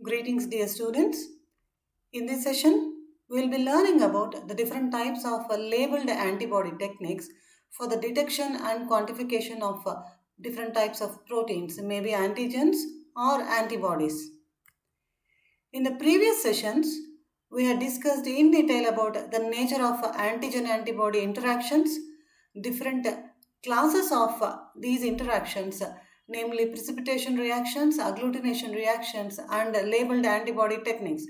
Greetings, dear students. In this session, we will be learning about the different types of labeled antibody techniques for the detection and quantification of different types of proteins, maybe antigens or antibodies. In the previous sessions, we had discussed in detail about the nature of antigen-antibody interactions, different classes of these interactions, namely precipitation reactions, agglutination reactions, and labeled antibody techniques.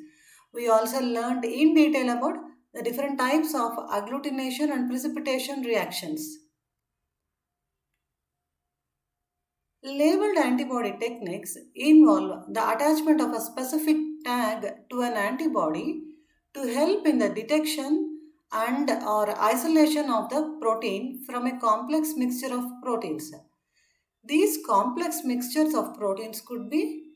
We also learned in detail about the different types of agglutination and precipitation reactions. Labeled antibody techniques involve the attachment of a specific tag to an antibody to help in the detection and or isolation of the protein from a complex mixture of proteins. These complex mixtures of proteins could be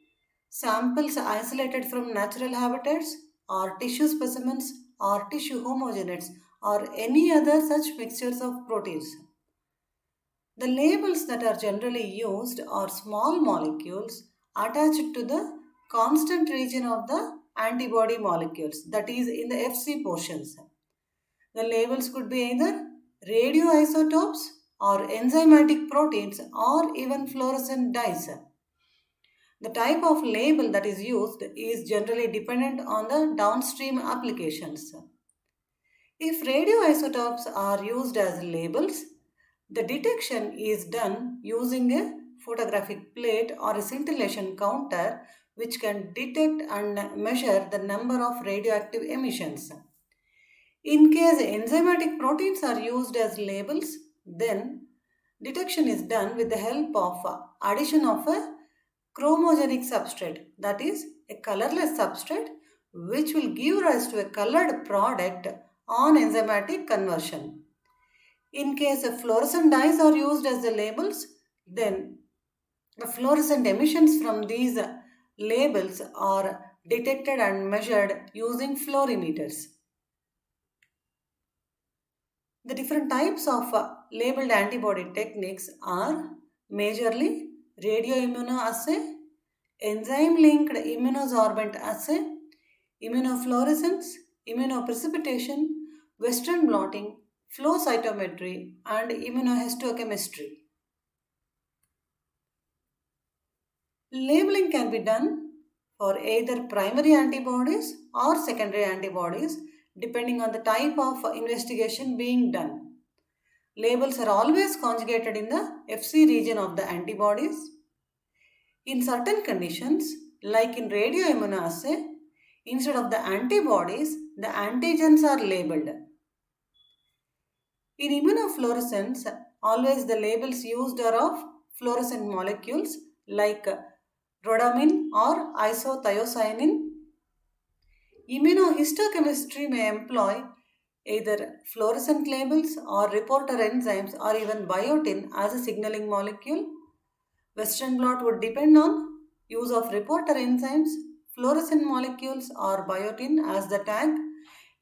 samples isolated from natural habitats or tissue specimens or tissue homogenates or any other such mixtures of proteins. The labels that are generally used are small molecules attached to the constant region of the antibody molecules, that is, in the Fc portions. The labels could be either radioisotopes or enzymatic proteins or even fluorescent dyes. The type of label that is used is generally dependent on the downstream applications. If radioisotopes are used as labels, the detection is done using a photographic plate or a scintillation counter which can detect and measure the number of radioactive emissions. In case enzymatic proteins are used as labels, then detection is done with the help of addition of a chromogenic substrate, that is a colorless substrate which will give rise to a colored product on enzymatic conversion. In case of fluorescent dyes are used as the labels, then the fluorescent emissions from these labels are detected and measured using fluorimeters. The different types of labeled antibody techniques are majorly radioimmunoassay, enzyme-linked immunosorbent assay, immunofluorescence, immunoprecipitation, Western blotting, flow cytometry, and immunohistochemistry. Labeling can be done for either primary antibodies or secondary antibodies depending on the type of investigation being done. Labels are always conjugated in the Fc region of the antibodies. In certain conditions, like in radioimmunoassay, instead of the antibodies, the antigens are labeled. In immunofluorescence, always the labels used are of fluorescent molecules like rhodamine or isothiocyanine. Immunohistochemistry may employ either fluorescent labels or reporter enzymes or even biotin as a signaling molecule. Western blot would depend on use of reporter enzymes, fluorescent molecules or biotin as the tag.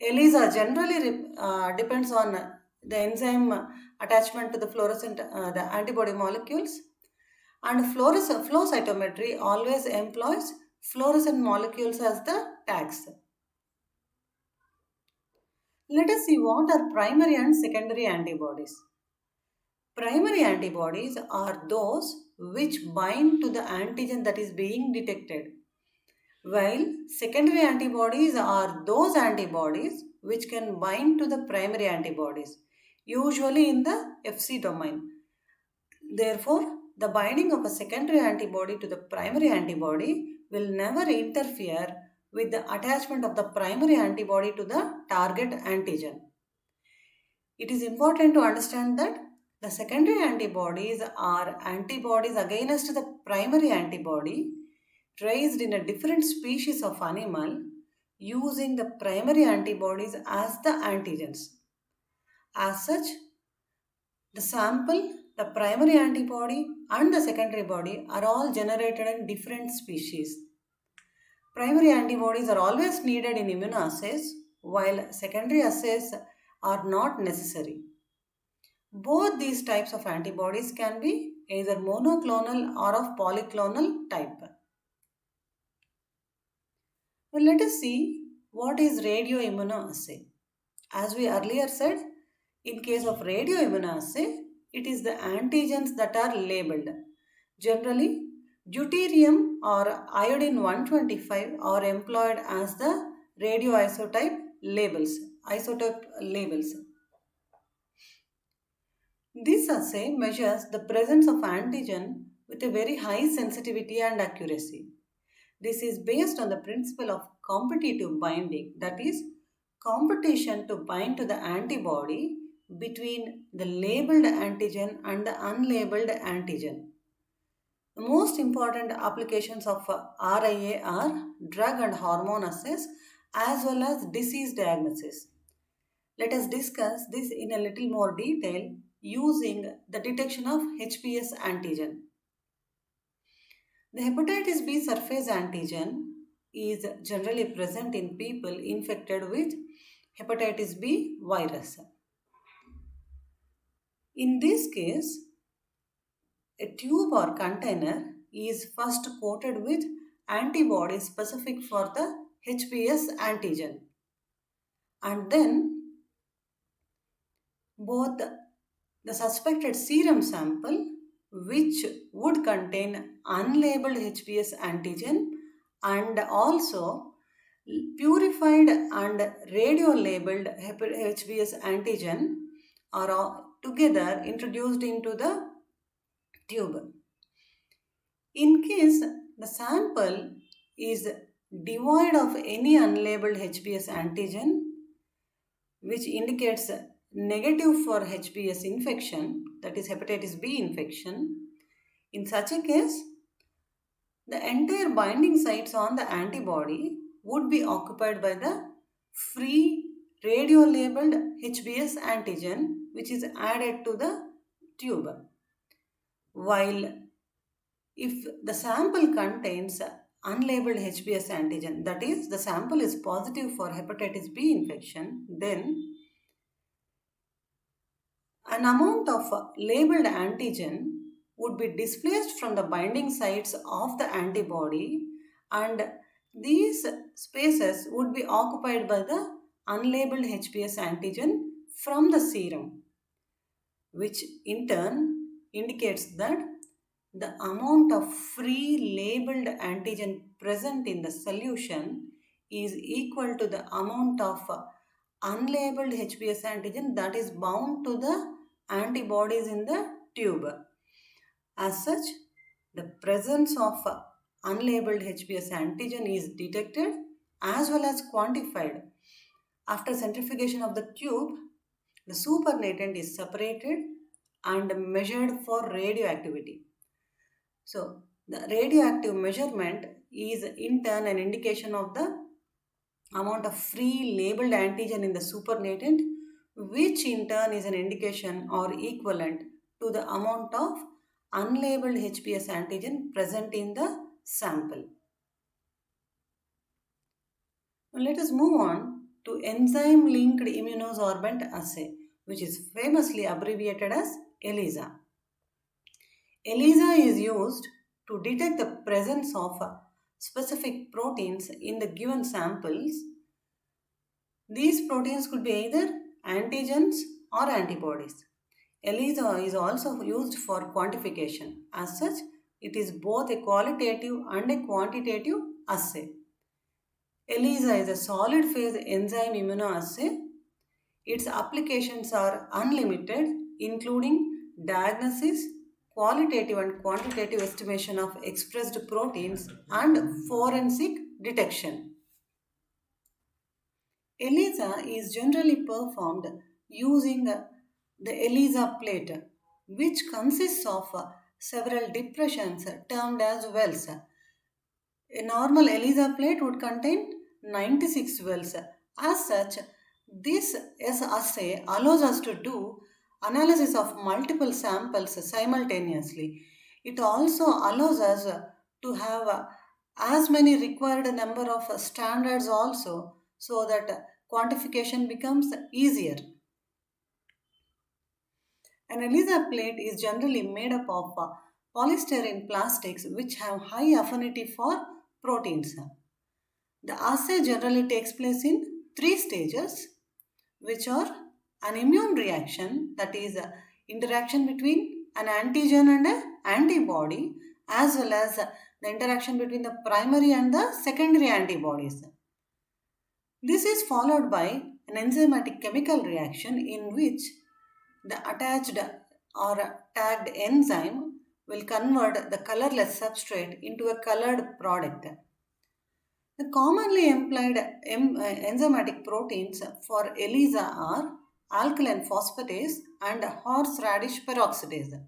ELISA generally depends on the enzyme attachment to the fluorescent the antibody molecules, and flow cytometry always employs fluorescent molecules as the tags. Let us see what are primary and secondary antibodies. Primary antibodies are those which bind to the antigen that is being detected, while secondary antibodies are those antibodies which can bind to the primary antibodies, usually in the Fc domain. Therefore, the binding of a secondary antibody to the primary antibody will never interfere with the attachment of the primary antibody to the target antigen. It is important to understand that the secondary antibodies are antibodies against the primary antibody raised in a different species of animal using the primary antibodies as the antigens. As such, the sample, the primary antibody and the secondary body are all generated in different species. Primary antibodies are always needed in immunoassays, while secondary assays are not necessary. Both these types of antibodies can be either monoclonal or of polyclonal type. Well, let us see what is radioimmunoassay. As we earlier said, in case of radioimmunoassay, it is the antigens that are labeled. Generally, deuterium or iodine 125 are employed as the radioisotope labels. Isotope labels. This assay measures the presence of antigen with a very high sensitivity and accuracy. This is based on the principle of competitive binding, that is, competition to bind to the antibody between the labeled antigen and the unlabeled antigen. The most important applications of RIA are drug and hormone assays as well as disease diagnosis. Let us discuss this in a little more detail using the detection of HBs antigen. The hepatitis B surface antigen is generally present in people infected with hepatitis B virus. In this case, a tube or container is first coated with antibodies specific for the HBs antigen, and then both the suspected serum sample, which would contain unlabeled HBs antigen, and also purified and radio labeled HBs antigen, are all together introduced into the tube. In case the sample is devoid of any unlabeled HBs antigen, which indicates negative for HBs infection, that is hepatitis B infection, in such a case, the entire binding sites on the antibody would be occupied by the free radio labeled HBs antigen, which is added to the tube. While if the sample contains unlabeled HBs antigen, that is, the sample is positive for hepatitis B infection, then an amount of labeled antigen would be displaced from the binding sites of the antibody, and these spaces would be occupied by the unlabeled HBs antigen from the serum, which in turn indicates that the amount of free labeled antigen present in the solution is equal to the amount of unlabeled HBs antigen that is bound to the antibodies in the tube. As such, the presence of unlabeled HBs antigen is detected as well as quantified. After centrifugation of the tube, the supernatant is separated and measured for radioactivity. So, the radioactive measurement is in turn an indication of the amount of free labeled antigen in the supernatant, which in turn is an indication or equivalent to the amount of unlabeled HBs antigen present in the sample. Now let us move on to enzyme linked immunosorbent assay, which is famously abbreviated as ELISA. ELISA is used to detect the presence of specific proteins in the given samples. These proteins could be either antigens or antibodies. ELISA is also used for quantification. As such, it is both a qualitative and a quantitative assay. ELISA is a solid phase enzyme immunoassay. Its applications are unlimited, including diagnosis, qualitative and quantitative estimation of expressed proteins, and forensic detection. ELISA is generally performed using the ELISA plate, which consists of several depressions termed as wells. A normal ELISA plate would contain 96 wells. As such, this assay allows us to do analysis of multiple samples simultaneously. It also allows us to have as many required number of standards also, so that quantification becomes easier. An ELISA plate is generally made up of polystyrene plastics which have high affinity for proteins. The assay generally takes place in three stages, which are an immune reaction, that is, interaction between an antigen and an antibody, as well as the interaction between the primary and the secondary antibodies. This is followed by an enzymatic chemical reaction in which the attached or tagged enzyme will convert the colorless substrate into a colored product. The commonly employed enzymatic proteins for ELISA are alkaline phosphatase and horseradish peroxidase.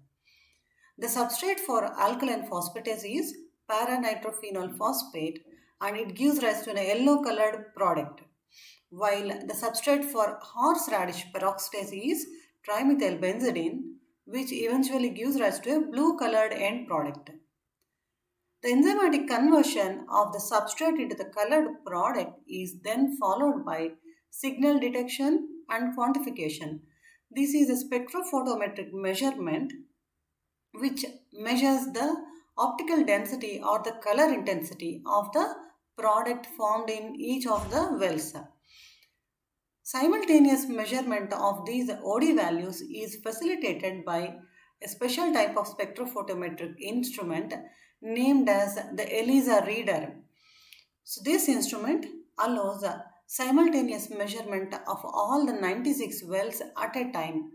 The substrate for alkaline phosphatase is paranitrophenol phosphate and it gives rise to a yellow colored product, while the substrate for horseradish peroxidase is trimethylbenzidine, which eventually gives rise to a blue colored end product. The enzymatic conversion of the substrate into the colored product is then followed by signal detection and quantification. This is a spectrophotometric measurement which measures the optical density or the color intensity of the product formed in each of the wells. Simultaneous measurement of these OD values is facilitated by a special type of spectrophotometric instrument named as the ELISA reader. So this instrument allows a simultaneous measurement of all the 96 wells at a time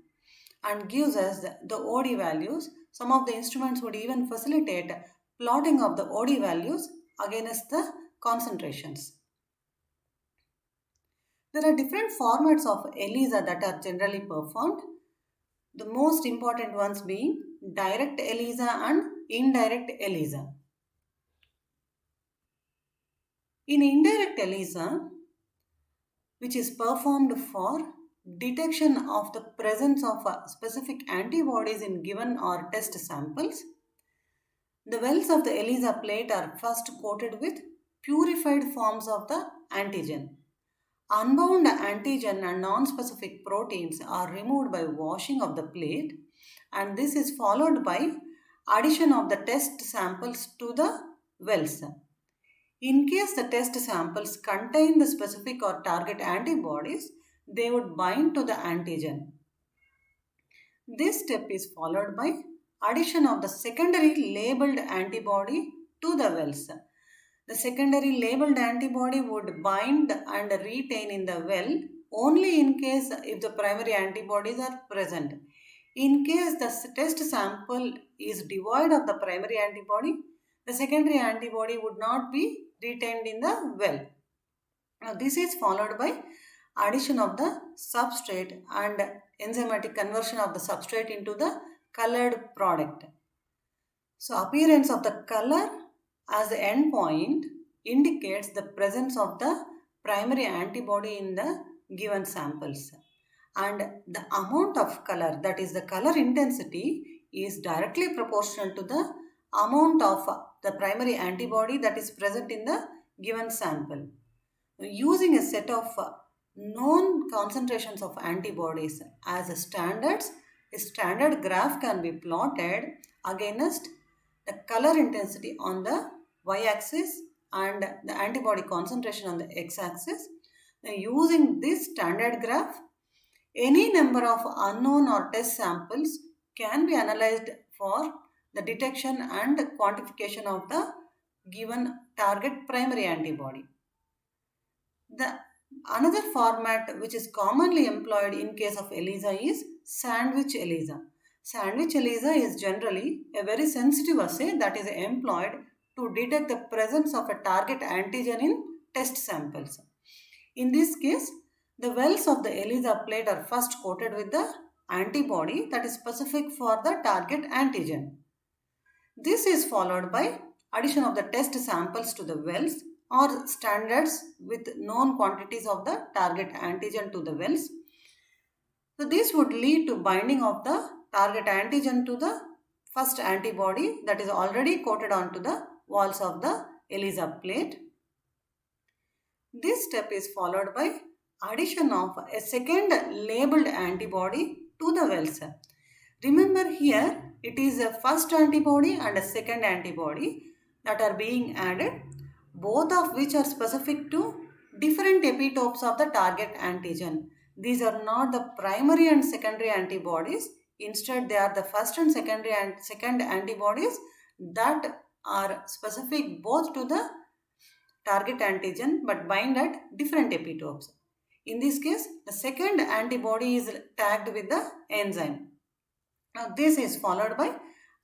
and gives us the OD values. Some of the instruments would even facilitate plotting of the OD values against the concentrations. There are different formats of ELISA that are generally performed. The most important ones being direct ELISA and indirect ELISA. In indirect ELISA, which is performed for detection of the presence of specific antibodies in given or test samples, the wells of the ELISA plate are first coated with purified forms of the antigen. Unbound antigen and non-specific proteins are removed by washing of the plate, and this is followed by addition of the test samples to the wells. In case the test samples contain the specific or target antibodies, they would bind to the antigen. This step is followed by addition of the secondary labeled antibody to the wells. The secondary labeled antibody would bind and retain in the well only in case if the primary antibodies are present. In case the test sample is devoid of the primary antibody, the secondary antibody would not be retained in the well. Now, this is followed by addition of the substrate and enzymatic conversion of the substrate into the colored product. So, appearance of the color as the endpoint indicates the presence of the primary antibody in the given samples, and the amount of color, that is the color intensity, is directly proportional to the amount of the primary antibody that is present in the given sample. Using a set of known concentrations of antibodies as standards, a standard graph can be plotted against the color intensity on the y-axis and the antibody concentration on the x-axis. Using this standard graph, any number of unknown or test samples can be analyzed for the detection and quantification of the given target primary antibody. Another format which is commonly employed in case of ELISA is sandwich ELISA. Sandwich ELISA is generally a very sensitive assay that is employed to detect the presence of a target antigen in test samples. In this case, the wells of the ELISA plate are first coated with the antibody that is specific for the target antigen. This is followed by addition of the test samples to the wells or standards with known quantities of the target antigen to the wells. So this would lead to binding of the target antigen to the first antibody that is already coated onto the walls of the ELISA plate. This step is followed by addition of a second labeled antibody to the wells. Remember here it is a first antibody and a second antibody that are being added, both of which are specific to different epitopes of the target antigen. These are not the primary and secondary antibodies. Instead, they are the first and secondary and second antibodies that are specific both to the target antigen but bind at different epitopes. In this case, the second antibody is tagged with the enzyme. Now, this is followed by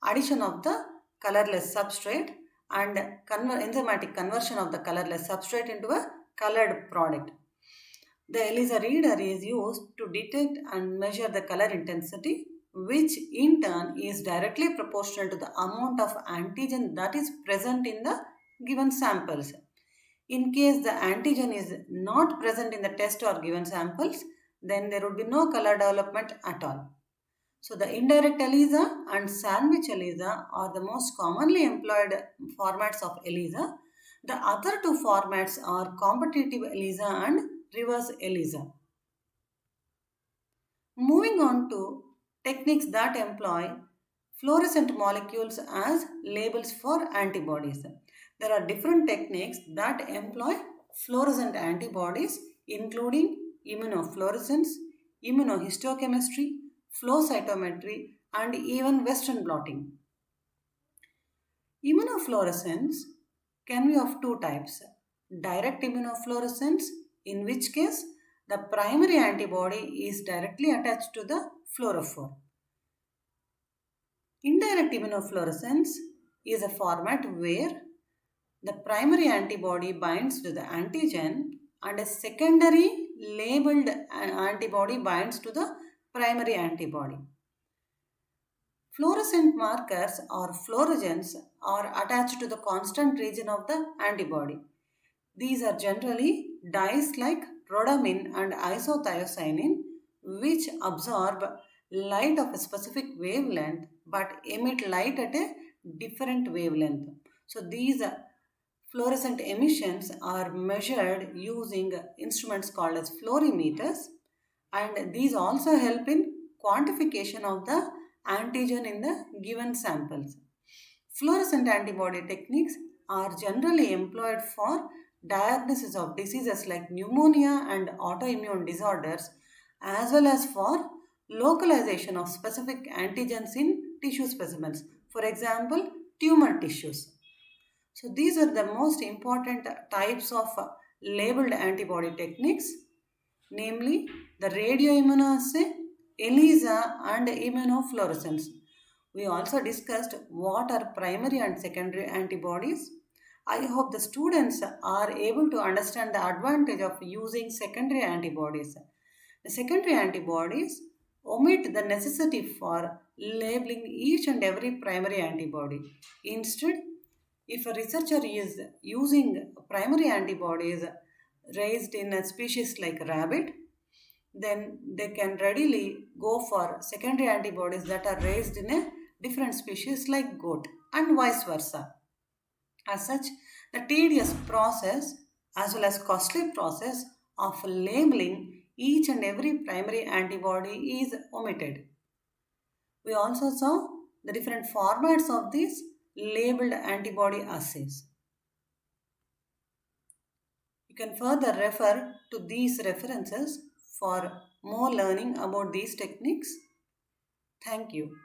addition of the colorless substrate and enzymatic conversion of the colorless substrate into a colored product. The ELISA reader is used to detect and measure the color intensity, which in turn is directly proportional to the amount of antigen that is present in the given samples. In case the antigen is not present in the test or given samples, then there would be no color development at all. So the indirect ELISA and sandwich ELISA are the most commonly employed formats of ELISA. The other two formats are competitive ELISA and reverse ELISA. Moving on to techniques that employ fluorescent molecules as labels for antibodies. There are different techniques that employ fluorescent antibodies, including immunofluorescence, immunohistochemistry, flow cytometry, and even Western blotting. Immunofluorescence can be of two types: direct immunofluorescence, in which case the primary antibody is directly attached to the fluorophore. Indirect immunofluorescence is a format where the primary antibody binds to the antigen and a secondary labeled antibody binds to the primary antibody. Fluorescent markers or fluorogens are attached to the constant region of the antibody. These are generally dyes like rhodamine and isothiocyanine, which absorb light of a specific wavelength but emit light at a different wavelength. So these fluorescent emissions are measured using instruments called as fluorimeters, and these also help in quantification of the antigen in the given samples. Fluorescent antibody techniques are generally employed for diagnosis of diseases like pneumonia and autoimmune disorders, as well as for localization of specific antigens in tissue specimens, for example, tumor tissues. So these are the most important types of labeled antibody techniques, namely the radioimmunoassay, ELISA, and immunofluorescence. We also discussed what are primary and secondary antibodies. I hope the students are able to understand the advantage of using secondary antibodies. The secondary antibodies omit the necessity for labeling each and every primary antibody. Instead, if a researcher is using primary antibodies raised in a species like rabbit, then they can readily go for secondary antibodies that are raised in a different species like goat and vice versa. As such, the tedious process as well as costly process of labeling each and every primary antibody is omitted. We also saw the different formats of these labeled antibody assays. You can further refer to these references for more learning about these techniques. Thank you.